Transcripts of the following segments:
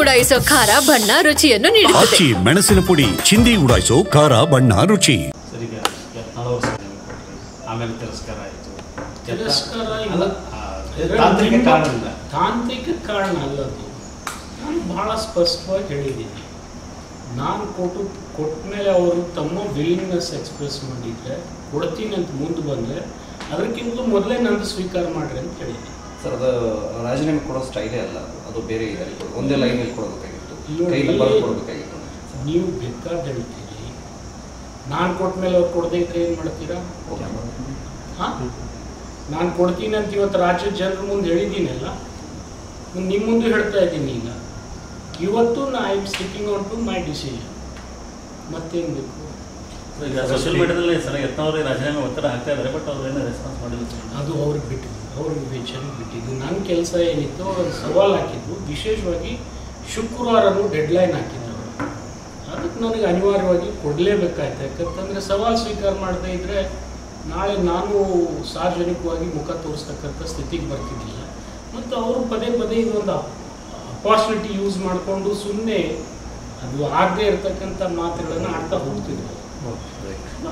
ಉಡಾಯಿಸೋ ಖಾರ ಬಣ್ಣ ರುಚಿಯನ್ನು ನೀಡುತ್ತದೆ. ಆಚಿ ಮೆಣಸಿನ ಪುಡಿ ಚಿಂದಿ ಉಡಾಯಿಸೋ ಖಾರ ಬಣ್ಣ ರುಚಿ. ಆಮೇಲೆ ತಿರಸ್ಕಾರ ಆಯಿತು. ತಾಂತ್ರಿಕ ಕಾರಣ ಅಲ್ಲದು. ನಾನು ಬಹಳ ಸ್ಪಷ್ಟವಾಗಿ ಹೇಳಿದ್ದೀನಿ. ನಾನು ಕೊಟ್ಟ ಮೇಲೆ ಅವರು ತಮ್ಮ ವಿಲಿಂಗ್ನೆಸ್ ಎಕ್ಸ್ಪ್ರೆಸ್ ಮಾಡಿದರೆ ಕೊಡ್ತೀನಿ ಅಂತ ಮುಂದೆ ಬಂದರೆ ಅದಕ್ಕಿಂತ ಮೊದಲೇ ನಂದು ಸ್ವೀಕಾರ ಮಾಡ್ರಿ ಅಂತ ಹೇಳಿದ್ದೀನಿ. ಸರ್, ಅದು ರಾಜೀನಾಮೆ ಕೊಡೋ ಸ್ಟೈಲೇ ಅಲ್ಲ, ಅದು ಬೇರೆ ಇದೆ. ಒಂದೇ ಲೈನಲ್ಲಿ ಕೊಡಬೇಕಾಗಿತ್ತು, ಕೊಡಬೇಕಾಗಿತ್ತು. ನೀವು ಬೇಕಾದ ಹೇಳ್ತೀರಿ, ನಾನು ಕೊಟ್ಟ ಮೇಲೆ ಅವ್ರು ಕೊಡದೇ ಇದ್ರೆ ಏನು ಮಾಡ್ತೀರಾ? ಹಾಂ, ನಾನು ಕೊಡ್ತೀನಿ ಅಂತ ಇವತ್ತು ರಾಜ್ಯದ ಜನರ ಮುಂದೆ ಹೇಳಿದ್ದೀನಲ್ಲ, ನಿಮ್ಮ ಮುಂದೆ ಹೇಳ್ತಾ ಇದ್ದೀನಿ. ಈಗ ಇವತ್ತು I am sticking on to my decision. ಮತ್ತೇನು ಬೇಕು? ಸೋಷಿಯಲ್ ಮೀಡಿಯಾದಲ್ಲಿ ಸರ್ ಯತ್ನಾವ್ರು ರಾಜೀನಾಮೆ ಒತ್ತಡ ಹಾಕ್ತಾ ಇದ್ದಾರೆ, ಬಟ್ ಅವ್ರೇನು ರೆಸ್ಪಾನ್ಸ್ ಮಾಡಿಲ್ಲ. ಅದು ಅವ್ರಿಗೆ ಬಿಟ್ಟಿದ್ದು, ಅವ್ರಿಗೆ ವಿವೇಚನೆಗೆ ಬಿಟ್ಟಿದ್ದು. ನನ್ನ ಕೆಲಸ ಏನಿತ್ತು ಅವ್ರು ಸವಾಲು ಹಾಕಿದ್ದು. ವಿಶೇಷವಾಗಿ ಶುಕ್ರವಾರನೂ ಡೆಡ್ಲೈನ್ ಹಾಕಿದ್ರು. ಅದಕ್ಕೆ ನನಗೆ ಅನಿವಾರ್ಯವಾಗಿ ಕೊಡಲೇಬೇಕಾಯ್ತು. ಯಾಕಂತಂದರೆ ಸವಾಲು ಸ್ವೀಕಾರ ಮಾಡದೇ ಇದ್ದರೆ ನಾಳೆ ನಾನು ಸಾರ್ವಜನಿಕವಾಗಿ ಮುಖ ತೋರಿಸ್ತಕ್ಕಂಥ ಸ್ಥಿತಿಗೆ ಬರ್ತಿದ್ದಿಲ್ಲ. ಮತ್ತು ಅವರು ಪದೇ ಪದೇ ಇದೊಂದು ಅಪಾರ್ಚುನಿಟಿ ಯೂಸ್ ಮಾಡಿಕೊಂಡು ಸುಮ್ಮನೆ ಅದು ಆಗದೆ ಇರತಕ್ಕಂಥ ಮಾತುಗಳನ್ನು ಆಡ್ತಾ ಹೋಗ್ತಿದ್ರು.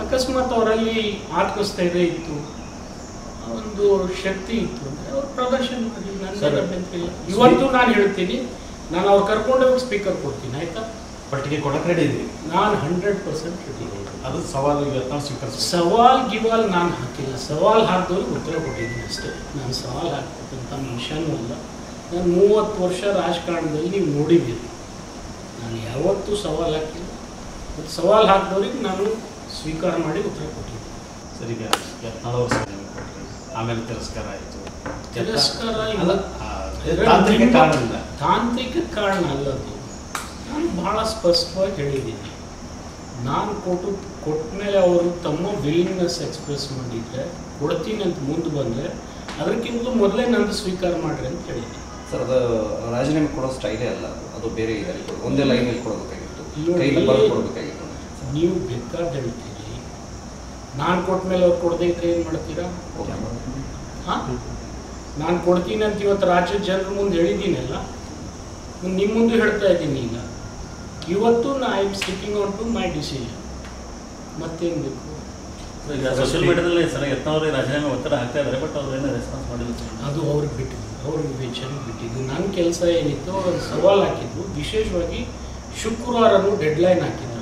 ಅಕಸ್ಮಾತ್ ಅವರಲ್ಲಿ ಆತ್ಮಸ್ಥೈರ್ಯ ಇತ್ತು, ಒಂದು ಶಕ್ತಿ ಇತ್ತು ಅಂದರೆ ಅವ್ರು ಪ್ರದರ್ಶನ ಮಾಡಿ. ನನ್ನ ಇವತ್ತು ನಾನು ಹೇಳ್ತೀನಿ, ನಾನು ಅವ್ರು ಕರ್ಕೊಂಡು ಹೋಗಿ ಸ್ಪೀಕರ್ ಕೊಡ್ತೀನಿ, ಆಯಿತಾ? ಪಟ್ಟಿಗೆ ಕೊಡಕ್ಕೆ ರೆಡಿ ಇದ್ದೀವಿ ನಾನು 100% ರೆಡಿ. ಅದು ಸವಾಲು ಯತ್ನಾಳ್ ಸ್ವೀಕರಿಸ ಸವಾಲ್ ಗಿವಾಲ್ ನಾನು ಹಾಕಿಲ್ಲ. ಸವಾಲು ಹಾಕಿದವ್ರಿಗೆ ಉತ್ತರ ಕೊಟ್ಟಿದ್ದೀನಿ ಅಷ್ಟೇ. ನಾನು ಸವಾಲು ಹಾಕ್ತಕ್ಕಂಥ ಮನುಷ್ಯನೂ ಅಲ್ಲ. ನಾನು 30 ವರ್ಷ ರಾಜಕಾರಣದಲ್ಲಿ ನೀವು ನೋಡಿದ್ದೀರಿ, ನಾನು ಯಾವತ್ತೂ ಸವಾಲು ಹಾಕಿಲ್ಲ. ಮತ್ತು ಸವಾಲು ಹಾಕಿದವ್ರಿಗೆ ನಾನು ಸ್ವೀಕಾರ ಮಾಡಿ ಉತ್ತರ ಕೊಟ್ಟಿದ್ದೀನಿ. ಸರಿಗೆ ಯತ್ನಾಳ್ ಅವರು ಆಮೇಲೆ ತಿರಸ್ಕಾರ ಆಯಿತು. ತಿರಸ್ಕಾರ ತಾಂತ್ರಿಕ ಕಾರಣ ಅಲ್ಲದು. ನಾನು ಬಹಳ ಸ್ಪಷ್ಟವಾಗಿ ಹೇಳಿದ್ದೀನಿ. ನಾನು ಕೊಟ್ಟ ಮೇಲೆ ಅವರು ತಮ್ಮ ವಿಲಿಂಗ್ನೆಸ್ ಎಕ್ಸ್ಪ್ರೆಸ್ ಮಾಡಿದರೆ ಕೊಡ್ತೀನಿ ಅಂತ ಮುಂದೆ ಬಂದರೆ ಅದಕ್ಕಿಂತ ಮೊದಲೇ ನಂದು ಸ್ವೀಕಾರ ಮಾಡ್ರಿ ಅಂತ ಹೇಳಿದ್ದೀನಿ. ಸರ್, ಅದು ರಾಜೀನಾಮೆ ಕೊಡೋ ಸ್ಟೈಲೇ ಅಲ್ಲ, ಅದು ಬೇರೆ ಇದೆ. ಒಂದೇ ಲೈನಲ್ಲಿ ಕೊಡಬೇಕಾಗಿತ್ತು, ಕೊಡಬೇಕಾಗಿತ್ತು. ನೀವು ಬೇಕಾದ ಹೇಳ್ತೀರಿ, ನಾನು ಕೊಟ್ಟ ಮೇಲೆ ಅವ್ರು ಕೊಡದೇ ಇದ್ರೆ ಏನು ಮಾಡ್ತೀರಾ? ಹಾಂ, ನಾನು ಕೊಡ್ತೀನಿ ಅಂತ ಇವತ್ತು ರಾಜ್ಯದ ಜನರ ಮುಂದೆ ಹೇಳಿದ್ದೀನಲ್ಲ, ನಿಮ್ಮ ಮುಂದೆ ಹೇಳ್ತಾ ಇದ್ದೀನಿ. ಈಗ ಇವತ್ತು I am sticking on to my decision. ಮತ್ತೇನು ಬೇಕು? ಸೋಷಿಯಲ್ ಮೀಡಿಯಾದಲ್ಲಿ ಸರ್ ಯತ್ನಾವ್ರು ರಾಜೀನಾಮೆ ಒತ್ತಡ ಹಾಕ್ತಾ ಇದ್ದಾರೆ, ಬಟ್ ಅವ್ರೇನು ರೆಸ್ಪಾನ್ಸ್ ಮಾಡಿಲ್ಲ. ಅದು ಅವ್ರಿಗೆ ಬಿಟ್ಟಿದ್ದು, ಅವ್ರಿಗೆ ವಿವೇಚನೆಗೆ ಬಿಟ್ಟಿದ್ದು. ನನ್ನ ಕೆಲಸ ಏನಿತ್ತು ಅವ್ರು ಸವಾಲು ಹಾಕಿದ್ದು. ವಿಶೇಷವಾಗಿ ಶುಕ್ರವಾರನೂ ಡೆಡ್ಲೈನ್ ಹಾಕಿದ್ರು.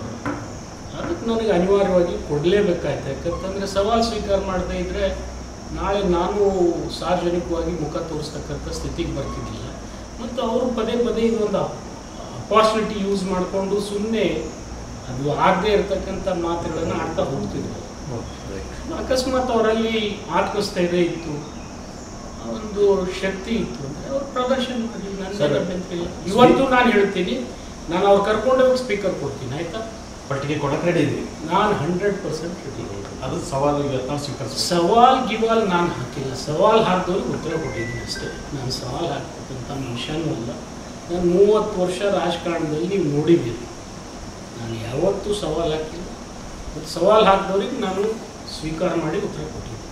ಅದಕ್ಕೆ ನನಗೆ ಅನಿವಾರ್ಯವಾಗಿ ಕೊಡಲೇಬೇಕಾಯ್ತು. ಯಾಕಂತಂದರೆ ಸವಾಲು ಸ್ವೀಕಾರ ಮಾಡದೇ ಇದ್ದರೆ ನಾಳೆ ನಾನು ಸಾರ್ವಜನಿಕವಾಗಿ ಮುಖ ತೋರಿಸ್ತಕ್ಕಂಥ ಸ್ಥಿತಿಗೆ ಬರ್ತಿದ್ದಿಲ್ಲ. ಮತ್ತು ಅವರು ಪದೇ ಪದೇ ಇದೊಂದು ಅಪಾರ್ಚುನಿಟಿ ಯೂಸ್ ಮಾಡಿಕೊಂಡು ಸುಮ್ಮನೆ ಅದು ಆಗದೆ ಇರತಕ್ಕಂಥ ಮಾತುಗಳನ್ನು ಆಡ್ತಾ ಹೋಗ್ತಿದ್ರು. ಅಕಸ್ಮಾತ್ ಅವರಲ್ಲಿ ಆತ್ಮಸ್ಥೈರ್ಯ ಇತ್ತು, ಒಂದು ಶಕ್ತಿ ಇತ್ತು ಅಂದರೆ ಅವ್ರು ಪ್ರದರ್ಶನ ಮಾಡಿ. ನನ್ನ ಇವತ್ತು ನಾನು ಹೇಳ್ತೀನಿ, ನಾನು ಅವ್ರು ಕರ್ಕೊಂಡು ಹೋಗಿ ಸ್ಪೀಕರ್ ಕೊಡ್ತೀನಿ, ಆಯಿತಾ? ಪಟ್ಟಿಗೆ ಕೊಡಕ್ಕೆ ರೆಡಿ ಇದ್ದೀವಿ ನಾನು 100% ರೆಡಿ. ಅದು ಸವಾಲು ಯತ್ನಾಳ್ ಸ್ವೀಕರಿಸ ಸವಾಲ್ ಗಿವಾಲ್ ನಾನು ಹಾಕಿಲ್ಲ. ಸವಾಲು ಹಾಕಿದವ್ರಿಗೆ ಉತ್ತರ ಕೊಟ್ಟಿದ್ದೀನಿ ಅಷ್ಟೇ. ನಾನು ಸವಾಲು ಹಾಕ್ತಕ್ಕಂಥ ಮನುಷ್ಯನೂ ಅಲ್ಲ. ನಾನು 30 ವರ್ಷ ರಾಜಕಾರಣದಲ್ಲಿ ನೀವು ನೋಡಿದ್ದೀರಿ, ನಾನು ಯಾವತ್ತೂ ಸವಾಲು ಹಾಕಿಲ್ಲ. ಮತ್ತು ಸವಾಲು ಹಾಕಿದವ್ರಿಗೆ ನಾನು ಸ್ವೀಕಾರ ಮಾಡಿ ಉತ್ತರ ಕೊಟ್ಟಿದ್ದೀನಿ.